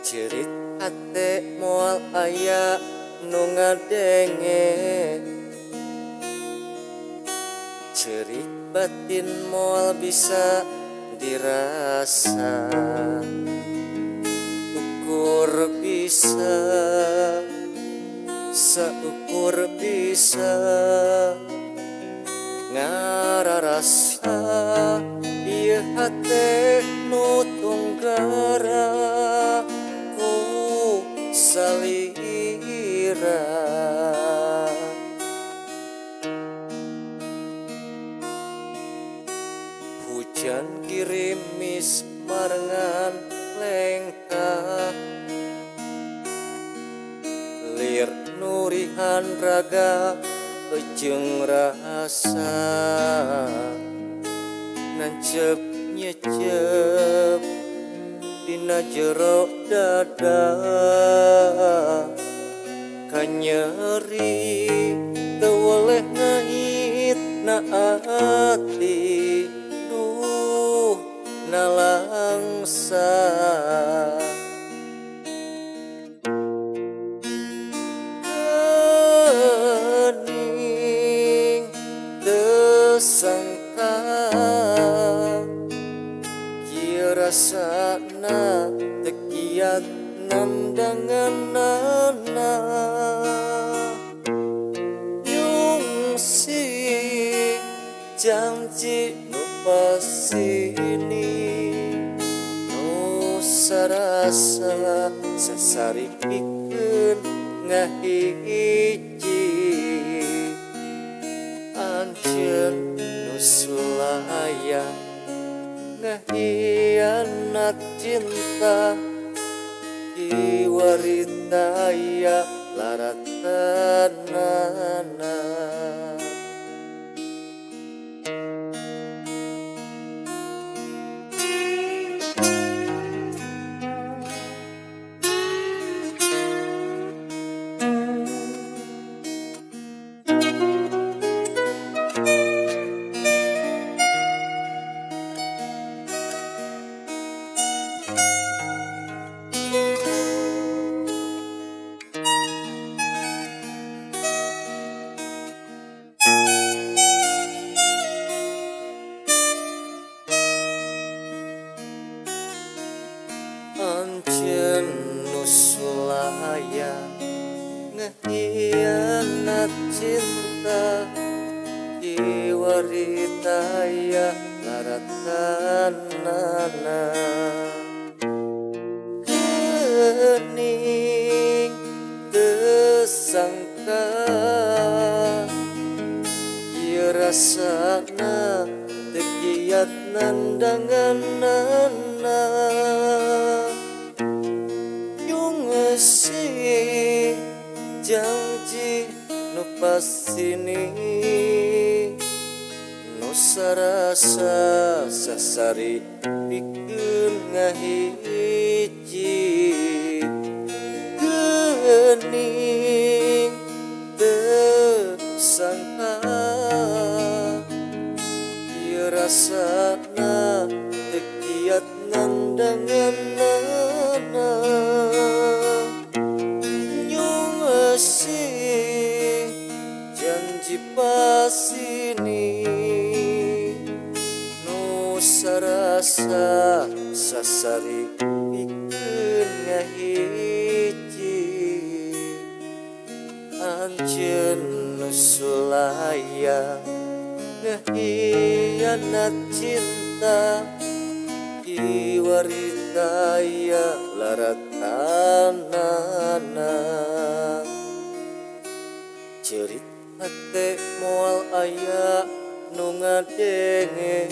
Cerit hate moal aya nu ngadenge, cerit batin moal bisa dirasa, ukur bisa saukur bisa ngararasa ieu hate nu tunggara ku salira. Hujan girimis marengan lengkah, lir nurihan raga ejeng rasa, nancep nyecep dina jero dada, kanyeri teu woleh ngait na ati, duh nalangsa. Gening teu sangka kieu rasana teu kiat nandanganana, nyungsi janji nu pasini nu sarasa sasari pikeun ngahiji, anjeun nu sulayang ngahianat cinta, kiwaritaya laratanana. Anjeun nu sulayang ngahianat cinta, kiwaritaya laratanana. Geuning teu sangka ieu rasana teu kiat nandanganana, nyungsi janji nu pasini nu sarasa sasari pikeun ngahiji, geuning teu sangka ieu rasana teu kiat nandanganana, nyungsi janji pasini nu sarasa sasari pikeun ngahiji, anjeun nu sulayang ngahianat cinta, kiwaritaya laratanana. Cerit hate moal aya nu ngadenge,